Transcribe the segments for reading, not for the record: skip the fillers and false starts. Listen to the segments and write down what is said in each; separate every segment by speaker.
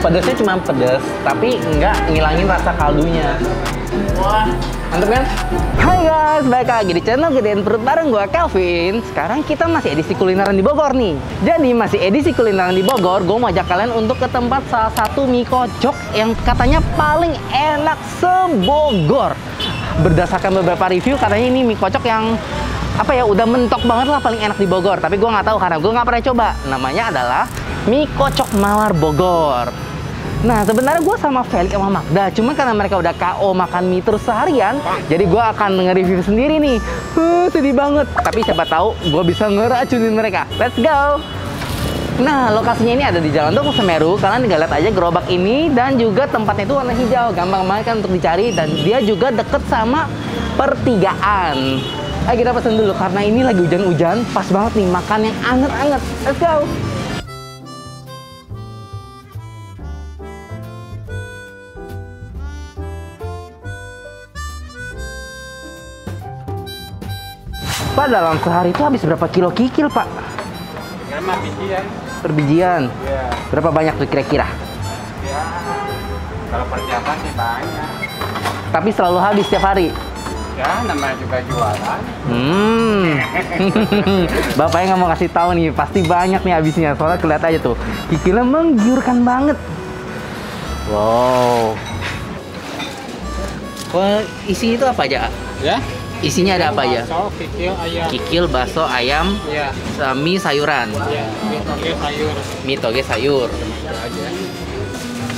Speaker 1: Pedesnya cuma pedes, tapi nggak ngilangin rasa kaldunya. Wah, mantep kan? Hai guys, balik lagi di channel Gedein Perut bareng gue Kelvin. Sekarang kita masih edisi kulineran di Bogor nih. Jadi masih edisi kulineran di Bogor, gue mau ajak kalian untuk ke tempat salah satu mie kocok yang katanya paling enak se-Bogor. Berdasarkan beberapa review, katanya ini mie kocok yang apa ya, udah mentok banget lah paling enak di Bogor. Tapi gue nggak tahu karena gue nggak pernah coba. Namanya adalah mie kocok Mawar Bogor. Nah, sebenarnya gue sama Felix sama Magda, cuma karena mereka udah KO makan mie terus seharian, jadi gue akan nge-review sendiri nih. Sedih banget. Tapi siapa tahu gue bisa ngeracunin mereka. Let's go! Nah, lokasinya ini ada di Jalan Tol Semeru. Kalian tinggal lihat aja gerobak ini, dan juga tempatnya itu warna hijau. Gampang banget kan untuk dicari, dan dia juga deket sama pertigaan. Ayo kita pesen dulu, karena ini lagi hujan-hujan, pas banget nih makan yang anget-anget. Let's go! Pak, dalam sehari itu habis berapa kilo kikil, Pak?
Speaker 2: 5 bijian.
Speaker 1: Per bijian?
Speaker 2: Iya.
Speaker 1: Berapa banyak tuh kira-kira?
Speaker 2: Ya, kalau persiapan sih banyak.
Speaker 1: Tapi selalu habis setiap hari?
Speaker 2: Ya, namanya juga jualan.
Speaker 1: Bapaknya nggak mau kasih tahu nih, pasti banyak nih habisnya. Soalnya kelihatan aja tuh, kikilnya menggiurkan banget. Wow. Kok isi itu apa aja?
Speaker 2: Ya?
Speaker 1: Isinya ada apa aja?
Speaker 2: Bakso, kikil, ayam.
Speaker 1: Kikil, bakso, ayam,
Speaker 2: Iya.
Speaker 1: mie sayuran.
Speaker 2: Iya, mie toge sayur.
Speaker 1: Mie toge sayur.
Speaker 2: Itu aja.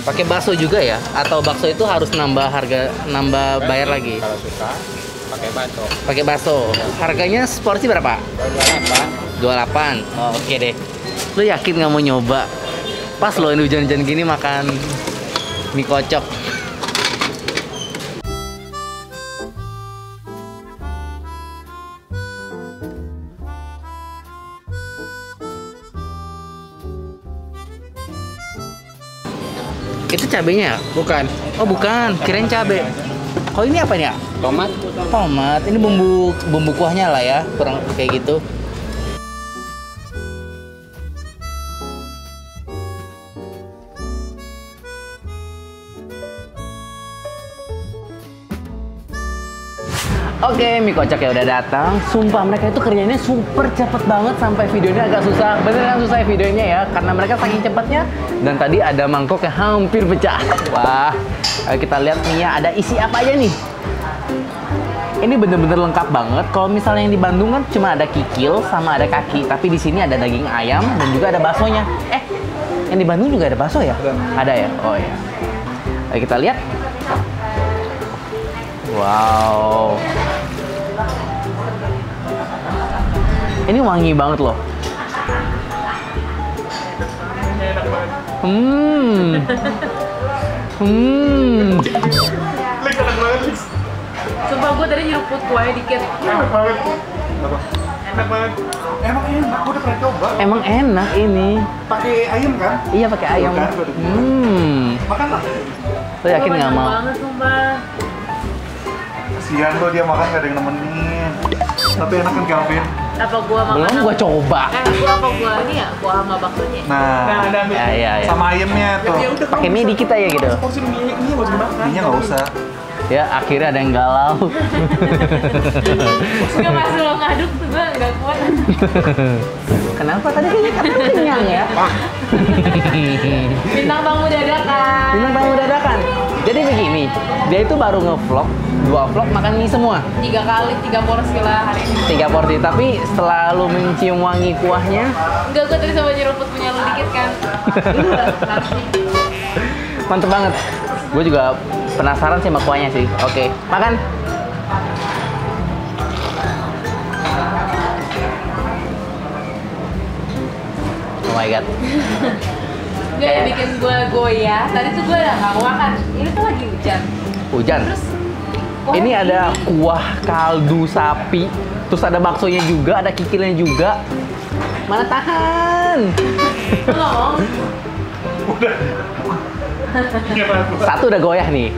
Speaker 1: Pakai bakso juga ya? Atau bakso itu harus nambah harga, nambah bayar lagi?
Speaker 2: Kalau suka, pakai bakso.
Speaker 1: Pakai bakso. Harganya seporsi berapa?
Speaker 2: 28.
Speaker 1: 28. Oh, oke deh. Lu yakin nggak mau nyoba? Pas lo ini hujan-hujan gini makan mie kocok. Itu cabenya ya?
Speaker 2: Bukan.
Speaker 1: Oh bukan, kirain cabe. Kalau ini apa nih ya?
Speaker 2: Tomat.
Speaker 1: Tomat. Ini bumbu kuahnya lah ya, kurang kayak gitu. Oke, mie kocok ya udah datang. Sumpah mereka itu kerjanya super cepet banget, sampai videonya agak susah. Beneran susah ya videonya ya, karena mereka saking cepatnya. Dan tadi ada mangkok yang hampir pecah. Wah, ayo kita lihat mie-nya ada isi apa aja nih. Ini bener-bener lengkap banget. Kalau misalnya yang di Bandung kan cuma ada kikil sama ada kaki, tapi di sini ada daging ayam dan juga ada baksonya. Yang di Bandung juga ada bakso ya? Ada ya? Oh ya. Ayo kita lihat. Wow. Ini wangi banget loh.
Speaker 3: Sumpah gue tadi nyeruput kuahnya dikit.
Speaker 2: Enak banget. Enak banget. Emang enak, gue udah pernah coba.
Speaker 1: Emang enak ini.
Speaker 2: Pakai ayam kan?
Speaker 1: Iya pakai ayam.
Speaker 2: Makan lah.
Speaker 1: Lo yakin nggak mau?
Speaker 3: Banget sumpah.
Speaker 2: Kasihan lo dia makan gak ada yang nemenin. Tapi enak kan Kelvin?
Speaker 3: Apa gua makan?
Speaker 1: Belum gua coba.
Speaker 3: Gua ini ya, gua sama baksonya.
Speaker 2: Nah, ada
Speaker 1: Ya.
Speaker 2: sama ayamnya tuh.
Speaker 1: Pakai mie dikit aja gitu.
Speaker 2: Porsi mie mau dimakan. Mie nggak usah.
Speaker 1: Ya akhirnya ada yang galau.
Speaker 3: Gak pas lo ngaduk tuh gua nggak kuat.
Speaker 1: Kenapa tadi kayaknya katanya kenyang ya?
Speaker 3: Bintang tamu dadakan.
Speaker 1: Bintang tamu dadakan. Jadi begini, dia itu baru ngevlog 2 vlog makan mie semua.
Speaker 3: 3 porsi lah hari ini.
Speaker 1: 3 porsi, tapi setelah lu mencium wangi kuahnya,
Speaker 3: Enggak, gua tadi sama nyeruput punya lu dikit kan.
Speaker 1: mantep banget. Gue juga penasaran sih sama kuahnya sih. Oke, makan. Oh my god.
Speaker 3: Gak yang bikin gua goyah. Tadi tuh gua udah nggak mau makan. Ini tuh lagi hujan.
Speaker 1: Hujan.
Speaker 3: Terus
Speaker 1: Ini ada kuah kaldu sapi, terus ada baksonya juga, ada kikilnya juga. Mana tahan?
Speaker 3: tolong.
Speaker 1: Satu udah goyah nih.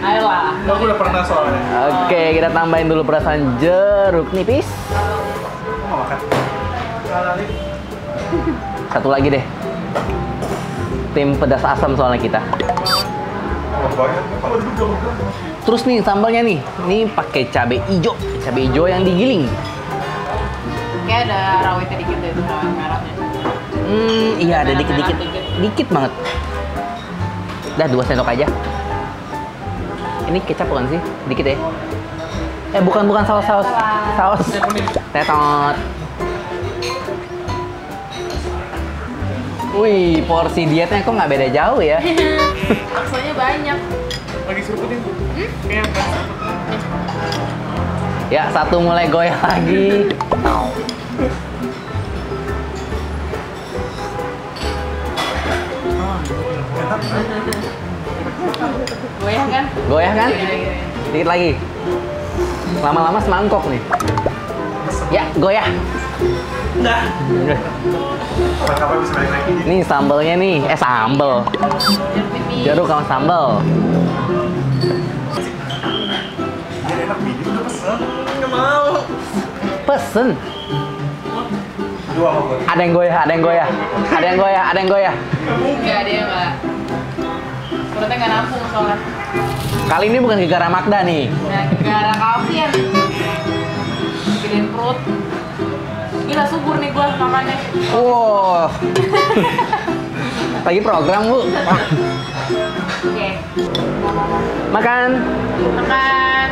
Speaker 3: Ayolah.
Speaker 2: Aku udah pernah soalnya.
Speaker 1: Oke, kita tambahin dulu perasan jeruk nipis.
Speaker 2: Mau makan?
Speaker 1: Satu lagi deh. tim pedas asam soalnya kita.
Speaker 2: Oh, banyak. Kalau dulu
Speaker 1: Terus nih sambalnya nih, ini pakai cabai hijau yang digiling.
Speaker 3: Kayak ada rawitnya dikit deh, itu rawit merahnya.
Speaker 1: Iya ada
Speaker 3: Merah-merah
Speaker 1: dikit-dikit,
Speaker 3: dikit.
Speaker 1: dikit banget. Dah 2 sendok aja. Ini kecap bukan sih? Dikit ya? Bukan saus. Tetot. Wih, porsi dietnya kok nggak beda jauh ya?
Speaker 3: Maksudnya banyak.
Speaker 2: lagi seruputin. Kayak apa?
Speaker 1: Ya, satu mulai goyah lagi.
Speaker 3: Goyah kan?
Speaker 1: Goyah kan?
Speaker 3: Iya.
Speaker 1: Dikit lagi. Lama-lama semangkok nih. Ya, goyah.
Speaker 2: Kapan bisa balik lagi?
Speaker 1: Nih sambalnya nih, sambal.
Speaker 3: Jeruk nipis.
Speaker 1: Jeruk sama sambal.
Speaker 2: Biar enak bini udah pesen. Nggak mau.
Speaker 1: Pesen.
Speaker 2: Dua apa gue?
Speaker 1: Ada yang goyah.
Speaker 3: Enggak, dia enggak. Perutnya nggak nampung soalnya.
Speaker 1: Kali ini bukan gara-gara Magda nih.
Speaker 3: Nah, gara Calvin. Gedein perut. Gila subur nih gua makannya.
Speaker 1: Wow. Lagi program, Bu.
Speaker 3: Oke.
Speaker 1: Makan.
Speaker 3: Makan.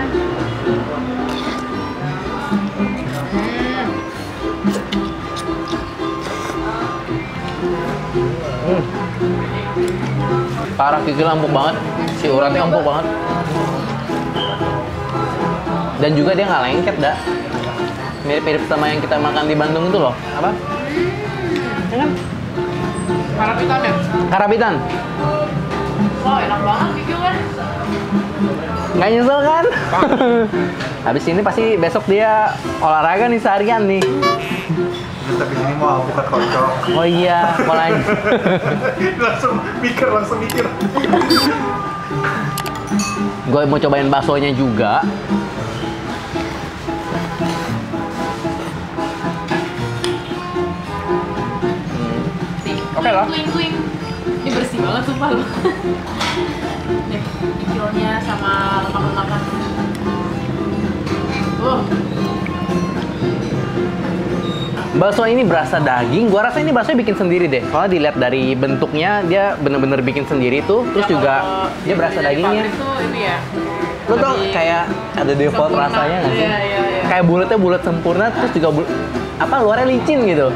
Speaker 1: Parah, kikil empuk banget. Si uratnya empuk banget. Dan juga dia nggak lengket, dah. Mirip-mirip sama yang kita makan di Bandung itu loh. Apa? Ya kan?
Speaker 3: Karapitan ya?
Speaker 1: Karabitan.
Speaker 3: Wah, enak banget kikil kan?
Speaker 1: Nggak nyesel kan? Habis ini pasti besok dia olahraga nih seharian nih.
Speaker 2: Tapi sini mau bukan kocok.
Speaker 1: Oh iya, sekolahnya.
Speaker 2: langsung mikir.
Speaker 1: Gue mau cobain baksonya juga.
Speaker 3: Nih,
Speaker 1: Oke lah.
Speaker 3: Twing. Ini bersih banget sumpah lu. Nih, kikilnya sama lemak-lemaknya.
Speaker 1: Bakso ini berasa daging. Gua rasa ini bakso bikin sendiri deh. Soalnya dilihat dari bentuknya dia bener-bener bikin sendiri tuh. Terus
Speaker 3: Ya,
Speaker 1: juga
Speaker 3: kalau
Speaker 1: dia berasa
Speaker 3: dari
Speaker 1: dagingnya.
Speaker 3: pabrik tuh ini ya.
Speaker 1: Lu tau
Speaker 3: lebih
Speaker 1: kayak ada default
Speaker 3: sempurna.
Speaker 1: rasanya nggak sih?
Speaker 3: Iya.
Speaker 1: Kayak bulatnya bulat sempurna, terus juga luarnya licin gitu.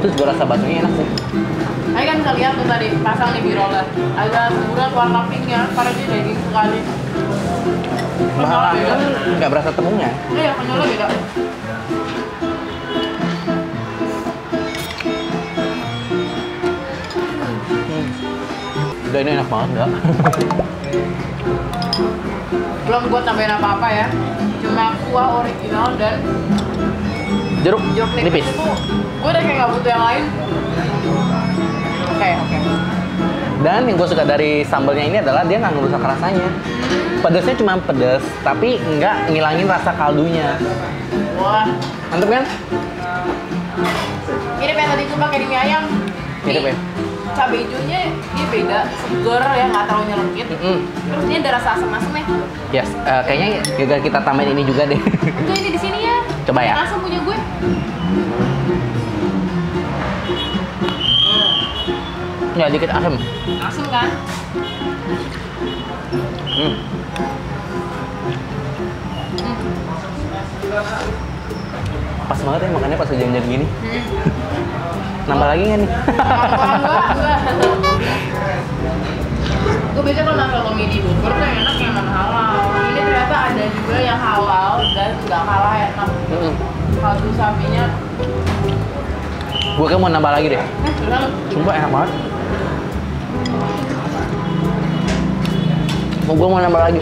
Speaker 1: Terus juga rasa baksonya enak sih.
Speaker 3: Saya kan bisa lihat tuh tadi pasang nih birola. Ada semburan warna pinknya, karena dia daging sekali. Kenyalnya beda.
Speaker 1: Nggak berasa tepungnya.
Speaker 3: Iya, kenyalnya beda.
Speaker 1: Udah ini enak banget nggak?
Speaker 3: Belum gue tambahin apa-apa ya. Cuma kuah original dan
Speaker 1: Jeruk
Speaker 3: jeruk
Speaker 1: nipis.
Speaker 3: nipis itu gue udah kayak nggak butuh yang lain. Oke.
Speaker 1: Dan yang gue suka dari sambalnya ini adalah dia nggak ngerusak rasanya. Pedasnya cuma pedas, tapi nggak ngilangin rasa kaldunya.
Speaker 3: Wah,
Speaker 1: Mantep kan?
Speaker 3: mirip yang tadi gue pakai di mie ayam.
Speaker 1: Mirip ya?
Speaker 3: Cabai hijaunya dia beda, seger ya, nggak terlalu nyelengkit. Terus dia ada rasa asam-asamnya.
Speaker 1: Yes, kayaknya juga kita tambahin ini juga deh.
Speaker 3: Enggak, ini di sini ya.
Speaker 1: Coba ya.
Speaker 3: Yang asam punya gue.
Speaker 1: Ya dikit asam.
Speaker 3: Asam kan?
Speaker 1: Pas banget ya makannya pas hujan-hujan gini. Nambah lagi nggak nih?
Speaker 3: Enggak. Gue biasa kalau nongkrong mie di Bogor tuh yang enak yang non halal. Ini ternyata ada juga yang halal dan nggak kalah enak. Kaldu sapinya.
Speaker 1: Gue kayak mau nambah lagi deh.
Speaker 3: Udah.
Speaker 1: Sumpah enak banget. Gue mau nambah lagi.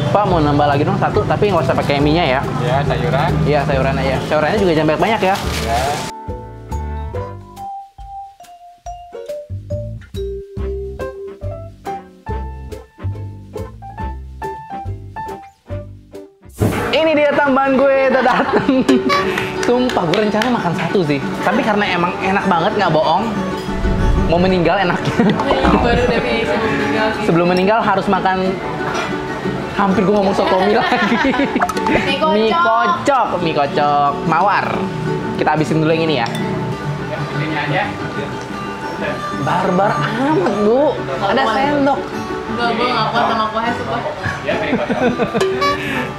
Speaker 1: Pak mau nambah lagi dong satu, tapi nggak usah pakai mie-nya ya.
Speaker 2: Ya, sayuran.
Speaker 1: Iya sayuran aja. Sayurannya juga jangan banyak-banyak ya.
Speaker 2: Ya.
Speaker 1: Ini dia tambahan gue udah dateng. Sumpah gue rencana makan satu sih. Tapi karena emang enak banget nggak bohong. Mau meninggal enaknya.
Speaker 3: Baru definisi meninggal sih.
Speaker 1: Sebelum meninggal harus makan. Hampir gue ngomong sotomi lagi. Mie kocok mawar. Kita habisin dulu yang ini ya.
Speaker 2: Ini aja.
Speaker 1: Barbar amat bu. Ada sendok.
Speaker 3: Enggak, gue nggak kuat sama kuahnya sumpah.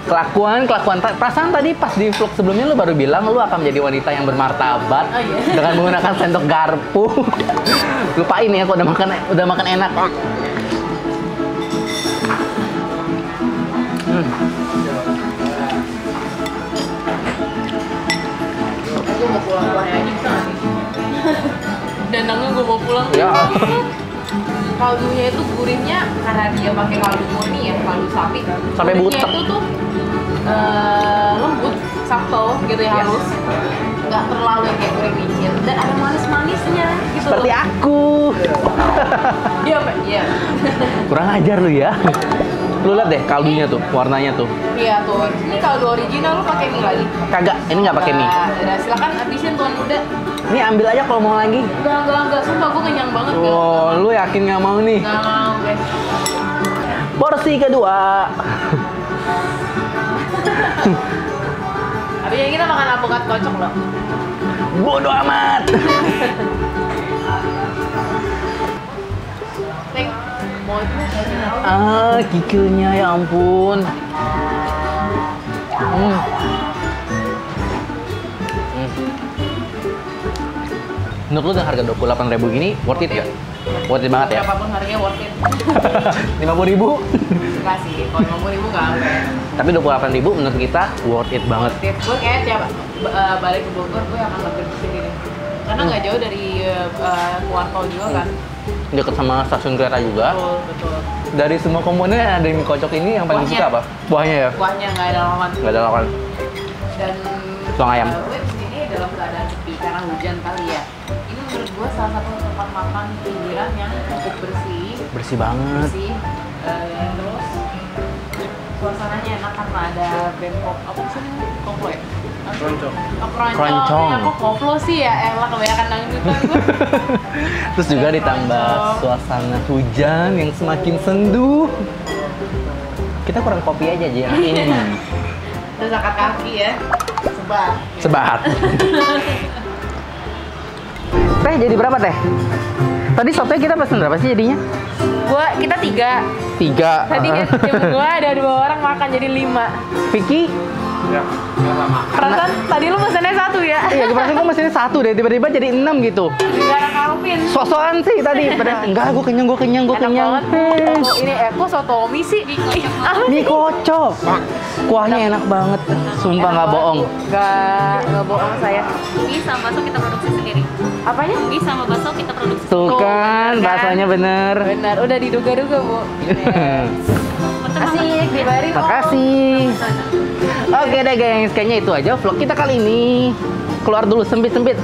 Speaker 1: Kelakuan perasaan tadi pas di vlog sebelumnya lu baru bilang lu akan menjadi wanita yang bermartabat
Speaker 3: Oh, iya.
Speaker 1: dengan menggunakan sendok garpu. Lupain ya, kok udah makan enak.
Speaker 3: Gue mau pulang kuahnya aja bisa nggak nih? Danangnya gue mau pulang.
Speaker 1: Ya.
Speaker 3: Kaldunya itu gurihnya karena dia pakai kaldu murni ya, kaldu sapi.
Speaker 1: Sampai
Speaker 3: Gurihnya
Speaker 1: butek.
Speaker 3: itu tuh lembut, sakto gitu ya, halus. Nggak terlalu yang kayak gurih micin dan ada manis-manisnya gitu.
Speaker 1: Seperti
Speaker 3: loh.
Speaker 1: aku.
Speaker 3: Iya, Pak. Iya.
Speaker 1: Kurang ajar lu ya. Lu lihat deh kaldunya tuh, warnanya tuh.
Speaker 3: Iya tuh. Ini kaldu original lu pakai mie lagi?
Speaker 1: Kagak, ini nggak pakai mie.
Speaker 3: Udah, silakan habisin tuan muda.
Speaker 1: Ini ambil aja kalau mau lagi.
Speaker 3: Enggak. Sumpah gue kenyang banget.
Speaker 1: Oh, lu yakin nggak mau nih?
Speaker 3: Nggak mau, guys.
Speaker 1: Porsi kedua.
Speaker 3: Habis ini kita makan alpukat kocok loh.
Speaker 1: Bodoh amat.
Speaker 3: Teng, mau itu
Speaker 1: Kikilnya ya ampun. Menurut lu dengan harga 28.000 gini worth it ya? Worth it banget ya?
Speaker 3: Berapapun harganya worth it.
Speaker 1: 50.000?
Speaker 3: Enggak sih, kalau 50.000 nggak ada.
Speaker 1: Tapi 28.000 menurut kita worth it banget.
Speaker 3: Gue kayak tiap balik ke Bogor gue akan mampir ke sini deh. Karena nggak jauh dari keluar tol juga kan.
Speaker 1: Deket sama stasiun kereta juga.
Speaker 3: Betul.
Speaker 1: Dari semua komponen yang ada di mie kocok ini yang paling
Speaker 3: Kuahnya.
Speaker 1: suka apa? Buahnya ya?
Speaker 3: Kuahnya nggak ada lawan.
Speaker 1: Nggak ada lawan.
Speaker 3: Dan
Speaker 1: Tulang ayam.
Speaker 3: gue kesini dalam keadaan sepi karena hujan kali ya. Ini menurut gue salah satu tempat makan pinggiran yang cukup bersih.
Speaker 1: Bersih banget.
Speaker 3: Bersih. Terus suasananya enak karena ada bangkok apa sih namanya? Koplo ya?
Speaker 2: Keroncong.
Speaker 3: Oh, keroncong.
Speaker 1: Keroncong.
Speaker 3: Ya, kok koplo sih ya? Elah kebanyakan dangdutan gue.
Speaker 1: Terus juga ditambah
Speaker 3: Keroncong.
Speaker 1: suasana hujan yang semakin sendu. Kita kurang kopi aja yang ini.
Speaker 3: Terus angkat kaki ya. Sebat.
Speaker 1: Sebat. Teh jadi berapa teh? Tadi sotonya kita pesen berapa sih jadinya?
Speaker 3: Kita 3.
Speaker 1: 3.
Speaker 3: Tadi kan tim gue ada 2 orang makan jadi 5.
Speaker 1: Vicky?
Speaker 2: Ya, nggak sama.
Speaker 3: Perasaan tadi lu pesennya 1 ya?
Speaker 1: Iya, gue perasaan gue mesinnya 1 deh, tiba-tiba jadi 6 gitu.
Speaker 3: Gak ada Calvin.
Speaker 1: Sosokan sih tadi, padahal enggak, gue kenyang.
Speaker 3: Enak banget. Ini kok sotomi sih?
Speaker 1: Mie kocok. Kuahnya enak banget. Sumpah nggak bohong.
Speaker 3: Gak bohong saya.
Speaker 4: Mie sama bakso kita produksi sendiri.
Speaker 3: Apanya?
Speaker 4: Mie sama bakso kita produksi
Speaker 1: Tuh
Speaker 3: Tuh,
Speaker 1: kan,
Speaker 3: bener kan?
Speaker 1: bahasanya bener.
Speaker 3: Benar, udah diduga-duga bu. Asik, dibayarin.
Speaker 1: Makasih. Oke deh gengs, kayaknya itu aja vlog kita kali ini. Keluar dulu sempit-sempit.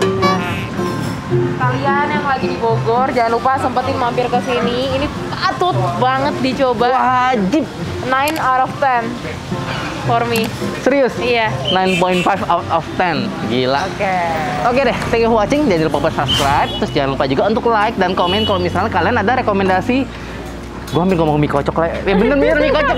Speaker 3: Kalian yang lagi di Bogor, jangan lupa sempetin mampir ke sini. Ini patut banget dicoba.
Speaker 1: Wajib.
Speaker 3: 9 out of 10 for me.
Speaker 1: Serius?
Speaker 3: Iya.
Speaker 1: 9.5 out of 10. Gila. Oke deh, thank you for watching. Jangan lupa buat subscribe. Terus jangan lupa juga untuk like dan komen kalau misalnya kalian ada rekomendasi. Gue hampir ngomong mie kocok lah. Ya bener mie kocok.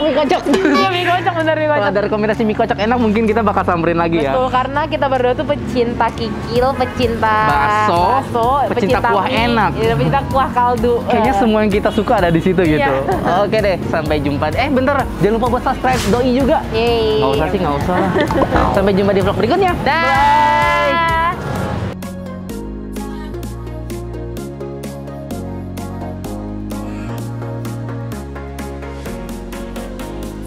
Speaker 3: Iya, mie kocok, bener mie
Speaker 1: Kalau
Speaker 3: kocok.
Speaker 1: ada rekomendasi mie kocok enak, mungkin kita bakal samperin lagi ya.
Speaker 3: Betul, karena kita berdua tuh pecinta kikil, pecinta
Speaker 1: Bakso, pecinta kuah
Speaker 3: mie,
Speaker 1: enak.
Speaker 3: iya, pecinta kuah kaldu.
Speaker 1: Kayaknya semua yang kita suka ada di situ gitu.
Speaker 3: Iya.
Speaker 1: Oke deh, sampai jumpa. Bentar, jangan lupa buat subscribe, doi juga.
Speaker 3: Yeay.
Speaker 1: Nggak usah sih, nggak usah lah. Sampai jumpa di vlog berikutnya.
Speaker 3: Dah.